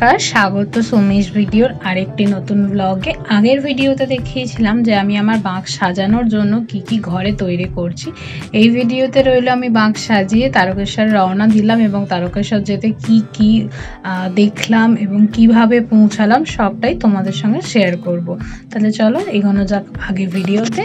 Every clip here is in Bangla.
নমস্কার, স্বাগত সুমিশ ভিডিওর আরেকটি নতুন ব্লগে। আগের ভিডিওতে দেখিয়েছিলাম যে আমি আমার বাঁক সাজানোর জন্য কি কি ঘরে তৈরি করছি। এই ভিডিওতে রইল আমি বাঁক সাজিয়ে তারকেশ্বর রওনা দিলাম এবং তারকেশ্বর যেতে কি কি দেখলাম এবং কিভাবে পৌঁছালাম সবটাই তোমাদের সঙ্গে শেয়ার করব। তাহলে চলো এগোনো যাক আগে ভিডিওতে।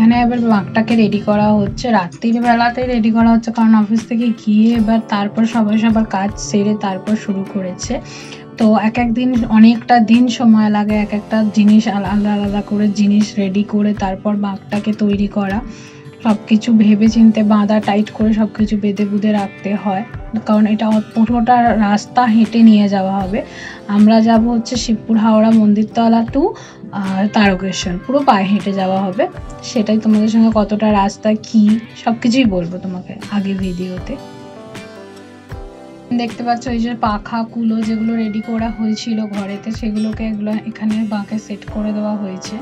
এখানে এবার বাঁকটাকে রেডি করা হচ্ছে, রাত্রির বেলাতে রেডি করা হচ্ছে কারণ অফিস থেকে গিয়ে এবার তারপর সবাই সবার কাজ সেরে তারপর শুরু করেছে। তো এক এক দিন অনেকটা দিন সময় লাগে, এক একটা জিনিস আলাদা আলাদা করে জিনিস রেডি করে তারপর বাঁকটাকে তৈরি করা। সব কিছু ভেবে চিনতে বাঁধা টাইট করে সব কিছু বেঁধে বুঁধে রাখতে হয়, কারণ এটা পুরোটা রাস্তা হেঁটে নিয়ে যাওয়া হবে। আমরা যাব হচ্ছে শিবপুর হাওড়া মন্দিরতলা টু তারকেশ্বর, পুরো পায়ে হেঁটে যাওয়া হবে। সেটাই তোমাদের সঙ্গে কতটা রাস্তা কি সব কিছুই বলবো তোমাকে আগে ভিডিওতে। দেখতে পাচ্ছ এই যে পাখা কুলো যেগুলো রেডি করা হয়েছিল ঘরেতে, সেগুলোকে এগুলো এখানে বাঁকে সেট করে দেওয়া হয়েছে।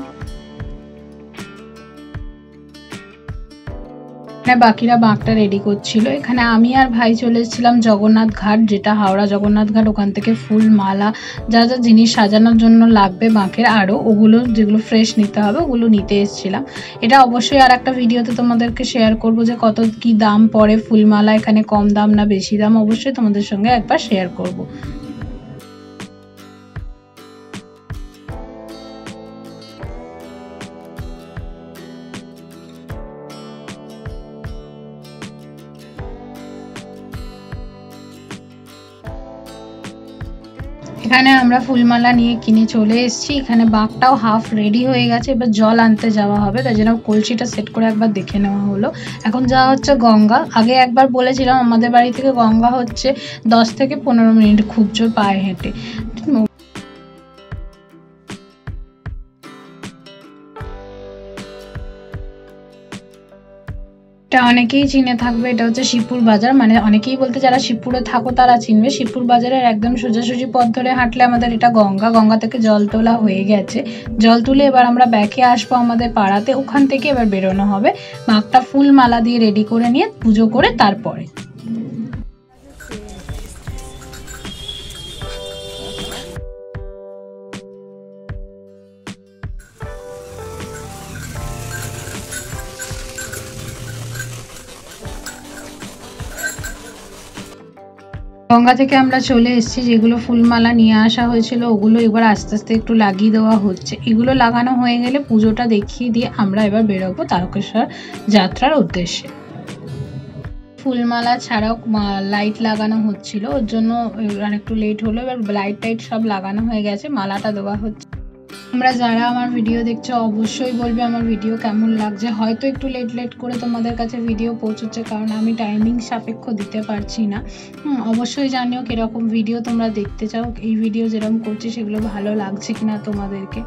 বাকিরা বাঁকটা রেডি করছিল। এখানে আমি আর ভাই চলে এসেছিলাম জগন্নাথ ঘাট, যেটা হাওড়া জগন্নাথ ঘাট। ওখান থেকে ফুল মালা যা যা জিনিস সাজানোর জন্য লাগবে বাঁকের আরও, ওগুলো যেগুলো ফ্রেশ নিতে হবে ওগুলো নিতে এসেছিলাম। এটা অবশ্যই আর একটা ভিডিওতে তোমাদেরকে শেয়ার করব যে কত কি দাম পড়ে ফুলমালা, এখানে কম দাম না বেশি দাম, অবশ্যই তোমাদের সঙ্গে একবার শেয়ার করব। এখানে আমরা ফুলমালা নিয়ে কিনে চলে এসেছি। এখানে বাঁকটাও হাফ রেডি হয়ে গেছে, এবার জল আনতে যাওয়া হবে, তাই জন্য কলসিটা সেট করে একবার দেখে নেওয়া হলো। এখন যাওয়া হচ্ছে গঙ্গা। আগে একবার বলেছিলাম আমাদের বাড়ি থেকে গঙ্গা হচ্ছে 10 থেকে 15 মিনিট খুব জোর পায়ে হেঁটে। এটা অনেকেই চিনে থাকবে, এটা হচ্ছে শিবপুর বাজার, মানে অনেকেই বলতে যারা শিবপুরে থাকো তারা চিনবে। শিবপুর বাজারের একদম সোজাসুজি পথ ধরে হাঁটলে আমাদের এটা গঙ্গা। গঙ্গা থেকে জল তোলা হয়ে গেছে, জল তুলে এবার আমরা ব্যাকে আসবো আমাদের পাড়াতে, ওখান থেকে এবার বেরোনো হবে। বাঁকটা ফুল মালা দিয়ে রেডি করে নিয়ে পুজো করে তারপরে। গঙ্গা থেকে আমরা চলে এসেছি, যেগুলো ফুলমালা নিয়ে আসা হয়েছিল ওগুলো এবার আস্তে আস্তে একটু লাগিয়ে দেওয়া হচ্ছে। এগুলো লাগানো হয়ে গেলে পুজোটা দেখিয়ে দিয়ে আমরা এবার বেরোবো তারকেশ্বর যাত্রার উদ্দেশ্যে। ফুলমালা ছাড়াও লাইট লাগানো হচ্ছিল, ওর জন্য একটু লেট হলো। এবার লাইট টাইট সব লাগানো হয়ে গেছে, মালাটা দেওয়া হচ্ছে। তোমরা যারা আমার ভিডিও দেখছো অবশ্যই বলবে আমার ভিডিও কেমন লাগছে। হয়তো একটু লেট করে তোমাদের কাছে ভিডিও পৌঁছচ্ছে কারণ আমি টাইমিং সাপেক্ষ দিতে পারছি না। অবশ্যই জানিও কিরকম ভিডিও তোমরা দেখতে চাও, এই ভিডিও যেরকম করছি সেগুলো ভালো লাগছে কিনা তোমাদেরকে।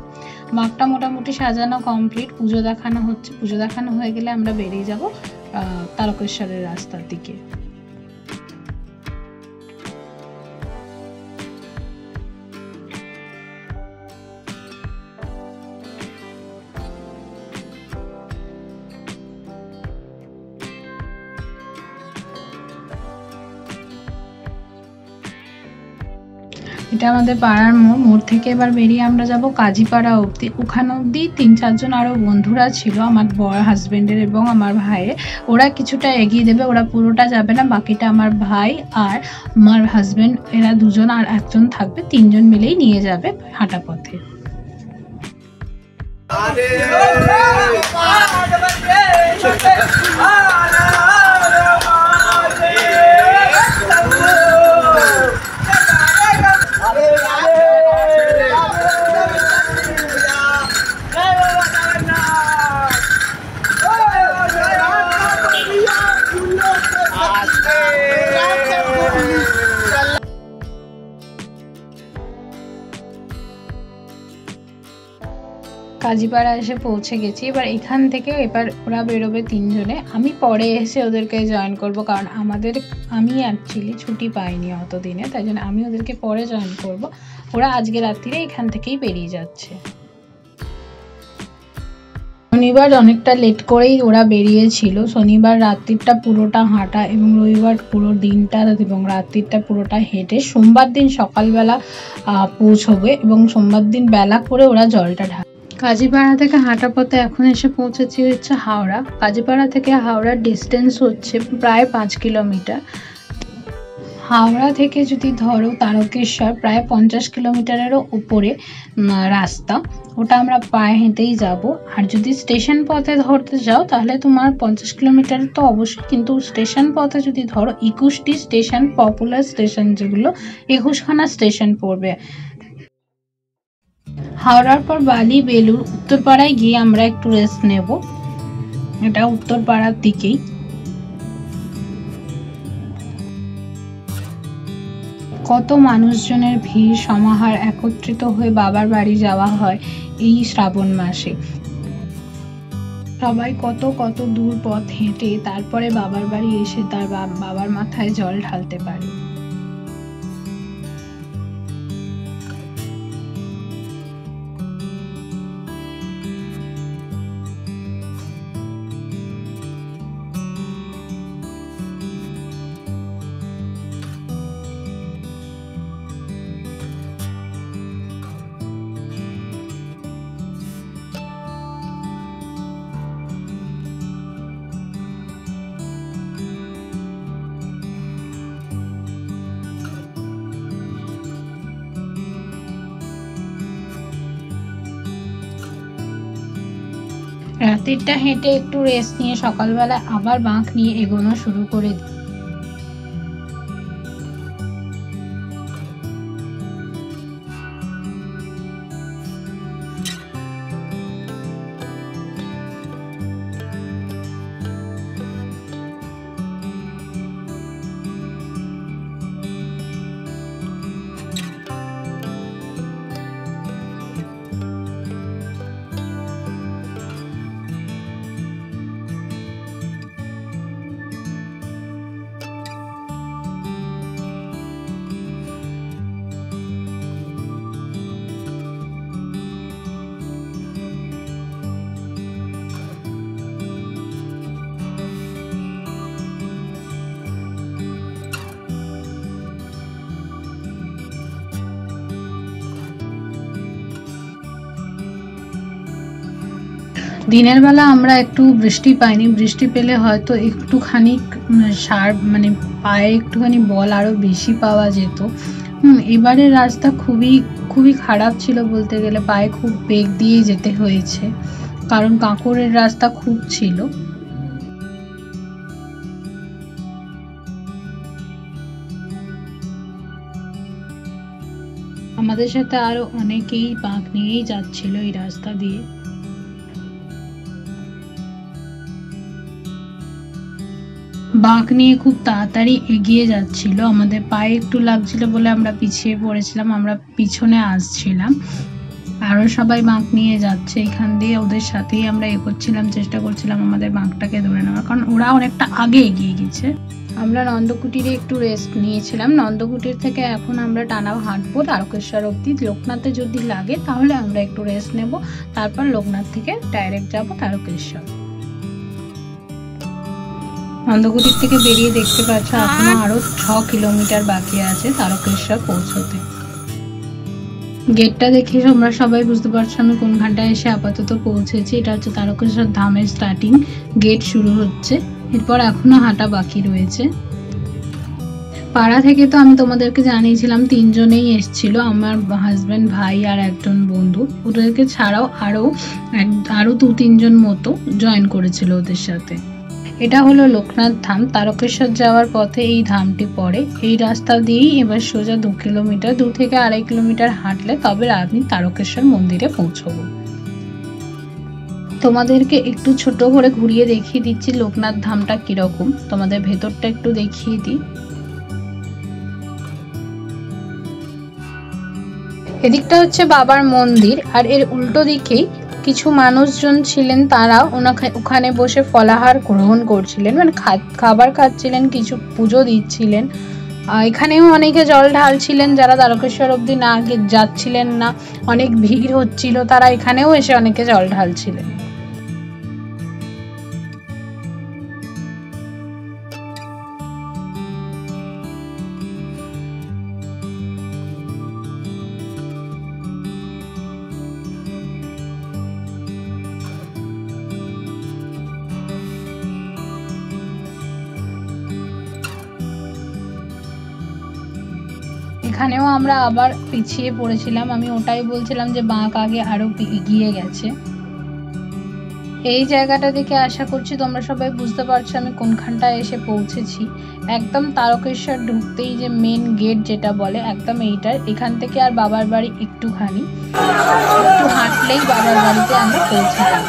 বাঁকটা মোটামুটি সাজানো কমপ্লিট, পুজো দেখানো হচ্ছে। পুজো দেখানো হয়ে গেলে আমরা বেরিয়ে যাব তারকেশ্বরের রাস্তার দিকে। এটা আমাদের পাড়ার মোড় থেকে এবার বেরিয়ে আমরা যাব কাজীপাড়া অবধি। ওখানে অবধি 3-4 জন আরও বন্ধুরা ছিল, আমার বড় হাজবেন্ডের এবং আমার ভাইয়ের। ওরা কিছুটা এগিয়ে দেবে, ওরা পুরোটা যাবে না, বাকিটা আমার ভাই আর আমার হাজবেন্ড, এরা দুজন আর একজন থাকবে, 3 জন মিলেই নিয়ে যাবে হাঁটা পথে। কাজীপাড়া এসে পৌঁছে গেছি। এবার এখান থেকে এবার ওরা বেরোবে 3 জনে, আমি পরে এসে ওদেরকে জয়েন করব কারণ আমি অ্যাকচুয়ালি ছুটি পাইনি অত দিনে, তাই জন্য আমি ওদেরকে পরে জয়েন করব। ওরা আজকে রাত্রিরে এখান থেকেই বেরিয়ে যাচ্ছে। শনিবার অনেকটা লেট করেই ওরা বেরিয়েছিল। শনিবার রাত্রিটা পুরোটা হাঁটা এবং রবিবার পুরো দিনটা এবং রাত্রিটা পুরোটা হেঁটে সোমবার দিন সকালবেলা পৌঁছবে এবং সোমবার দিন বেলা করে ওরা জলটা ঢালে। কাজীপাড়া থেকে হাঁটা পথে এখন এসে পৌঁছেছি হচ্ছে হাওড়া। কাজীপাড়া থেকে হাওড়ার ডিস্টেন্স হচ্ছে প্রায় 5 কিলোমিটার। হাওড়া থেকে যদি ধরো তারকেশ্বর প্রায় 50 কিলোমিটারেরও উপরে রাস্তা, ওটা আমরা পায়ে হেঁটেই যাব। আর যদি স্টেশন পথে ধরতে যাও তাহলে তোমার 50 কিলোমিটার তো অবশ্যই, কিন্তু স্টেশন পথে যদি ধরো 21টি স্টেশন, পপুলার স্টেশন যেগুলো 21খানা স্টেশন পড়বে। হাওড়ার পর বালি, বেলুর, উত্তরপাড়ায় গিয়ে আমরা একটু রেস্ট নেব। এটা উত্তরপাড়ার দিকেই। কত মানুষজনের ভিড় সমাহার একত্রিত হয়ে বাবার বাড়ি যাওয়া হয় এই শ্রাবণ মাসে। সবাই কত কত দূর পথ হেঁটে তারপরে বাবার বাড়ি এসে তার বাবার মাথায় জল ঢালতে পারে। রাতেরটা হেঁটে একটু রেস্ট নিয়ে সকালবেলা আবার বাঁক নিয়ে এগোনো শুরু করে দিই। দিনের বেলা আমরা একটু বৃষ্টি পাইনি, বৃষ্টি পেলে হয়তো একটুখানি সার মানে পায়ে একটুখানি বল আরো বেশি পাওয়া যেত। এবারের রাস্তা খুবই খারাপ ছিল বলতে গেলে, পায়ে খুব বেগ দিয়ে যেতে হয়েছে কারণ কাঁকড়ের রাস্তা খুব ছিল। আমাদের সাথে আরো অনেকেই বাঁক নিয়েই যাচ্ছিল এই রাস্তা দিয়ে। বাঁক নিয়ে খুব তাড়াতাড়ি এগিয়ে যাচ্ছিল, আমাদের পায়ে একটু লাগছিল বলে আমরা পিছিয়ে পড়েছিলাম, আমরা পিছনে আসছিলাম। আরো সবাই বাঁক নিয়ে যাচ্ছে এখান দিয়ে, ওদের সাথেই আমরা এগোচ্ছিলাম, চেষ্টা করছিলাম আমাদের বাঁকটাকে ধরে নেওয়ার, কারণ ওরা অনেকটা আগে এগিয়ে গেছে। আমরা নন্দকুটিরে একটু রেস্ট নিয়েছিলাম। নন্দকুটির থেকে এখন আমরা টানা হাঁটবো তারকেশ্বর অব্দি। লোকনাথে যদি লাগে তাহলে আমরা একটু রেস্ট নেব, তারপর লোকনাথ থেকে ডাইরেক্ট যাব তারকেশ্বর। নন্দকুটির থেকে বেরিয়ে দেখতে পাচ্ছ এখনো আরো 6 কিলোমিটার বাকি আছে তারকেশ্বর পৌঁছতে। গেটটা দেখে তোমরা সবাই বুঝতে পারছো আমি কোনখানটায় এসে আপাতত পৌঁছেছি। এটা হচ্ছে তারকেশ্বর ধামের স্টার্টিং গেট, শুরু হচ্ছে। এরপর এখনো হাঁটা বাকি রয়েছে। পাড়া থেকে তো আমি তোমাদেরকে জানিয়েছিলাম 3 জনেই এসেছিল, আমার হাজবেন্ড, ভাই আর একজন বন্ধু। ওদেরকে ছাড়াও আরো 2-3 জন মতো জয়েন করেছিল ওদের সাথে। এটা হলো লোকনাথ ধাম। তারকেশ্বর যাওয়ার পথে এই ধামটি পড়ে। এই রাস্তা দিয়েই এবার সোজা 2 কিলোমিটার, 2 থেকে 2.5 কিলোমিটার হাঁটলে তবে আমি তারকেশ্বর মন্দিরে পৌঁছবো। তোমাদেরকে একটু ছোট করে ঘুরিয়ে দেখিয়ে দিচ্ছি লোকনাথ ধামটা কিরকম, তোমাদের ভেতরটা একটু দেখিয়ে দিই। এদিকটা হচ্ছে বাবার মন্দির, আর এর উল্টো দিকেই কিছু মানুষজন ছিলেন, তারা ওখানে বসে ফলাহার গ্রহণ করছিলেন, মানে খাবার খাচ্ছিলেন, কিছু পুজো দিচ্ছিলেন। এখানেও অনেকে জল ঢালছিলেন, যারা তারকেশ্বর অবধি না যাচ্ছিলেন না, অনেক ভিড় হচ্ছিল, তারা এখানেও এসে অনেকে জল ঢালছিলেন। এখানেও আমরা আবার পিছিয়ে পড়েছিলাম, আমি ওটাই বলছিলাম যে বাঁক আগে আরো এগিয়ে গেছে। এই জায়গাটা দেখে আশা করছি তোমরা সবাই বুঝতে পারছো আমি কোনখানটায় এসে পৌঁছেছি। একদম তারকেশ্বর ঢুকতেই যে মেন গেট যেটা বলে একদম এইটার, এখান থেকে আর বাবার বাড়ি একটু হাঁটলেই বাবার বাড়িতে আমরা পৌঁছে যাব।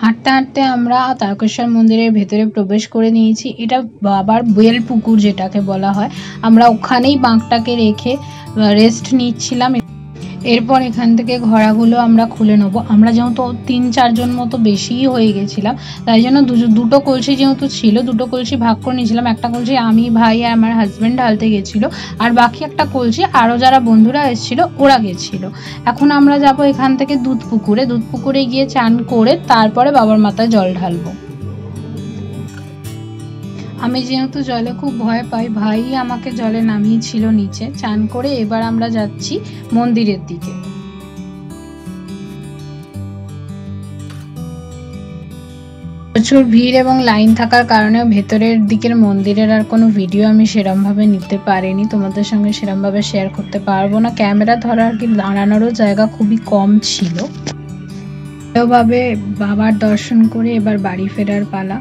হাঁটতে হাঁটতে আমরা তারকেশ্বর মন্দিরের ভেতরে প্রবেশ করে নিয়েছি। এটা বাবার বেল পুকুর যেটাকে বলা হয়, আমরা ওখানেই বাঁকটাকে রেখে রেস্ট নিচ্ছিলাম। এরপর এখান থেকে ঘোড়াগুলো আমরা খুলে নেব। আমরা যেহেতু 3-4 জন মতো বেশিই হয়ে গেছিলাম, তাই জন্য দুটো কলসি যেহেতু ছিল, দুটো কলসি ভাগ করে নিয়েছিলাম। একটা কলসি আমি, ভাই আর আমার হাজব্যান্ড ঢালতে গেছিলো, আর বাকি একটা কলসি আরও যারা বন্ধুরা এসেছিলো ওরা গেছিলো। এখন আমরা যাব এখান থেকে দুধ পুকুরে গিয়ে চান করে তারপরে বাবার মাথায় জল ঢালবো। আমি যেহেতু জলে খুব ভয় পাই, ভাই আমাকে জলে নামিয়েছিল নিচে। চান করে এবার আমরা যাচ্ছি মন্দিরের দিকে। প্রচুর ভিড় এবং লাইন থাকার কারণে ভেতরের দিকের মন্দিরের আর কোনো ভিডিও আমি সেরমভাবে নিতে পারিনি, তোমাদের সঙ্গে সেরমভাবে শেয়ার করতে পারবো না। ক্যামেরা ধরার কি দাঁড়ানোরও জায়গা খুবই কম ছিল। ভালোভাবে বাবার দর্শন করে এবার বাড়ি ফেরার পালা।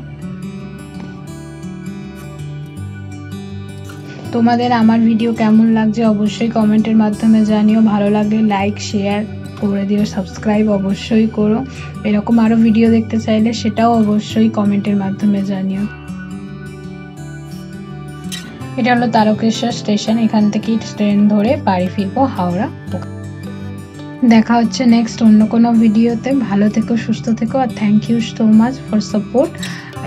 তোমাদের আমার ভিডিও কেমন লাগছে অবশ্যই কমেন্টের মাধ্যমে জানিও। ভালো লাগলে লাইক শেয়ার করে দিও, সাবস্ক্রাইব অবশ্যই করো। এরকম আরও ভিডিও দেখতে চাইলে সেটাও অবশ্যই কমেন্টের মাধ্যমে জানিও। এটা হলো তারকেশ্বর স্টেশন, এখান থেকেই ট্রেন ধরে বাড়ি ফিরবো হাওড়া। দেখা হচ্ছে নেক্সট অন্য কোনো ভিডিওতে। ভালো থেকো, সুস্থ থেকো, আর thank you so much for support.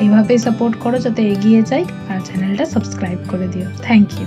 এইভাবেই সাপোর্ট করো যাতে এগিয়ে যাই, আর চ্যানেলটা সাবস্ক্রাইব করে দিও। Thank you.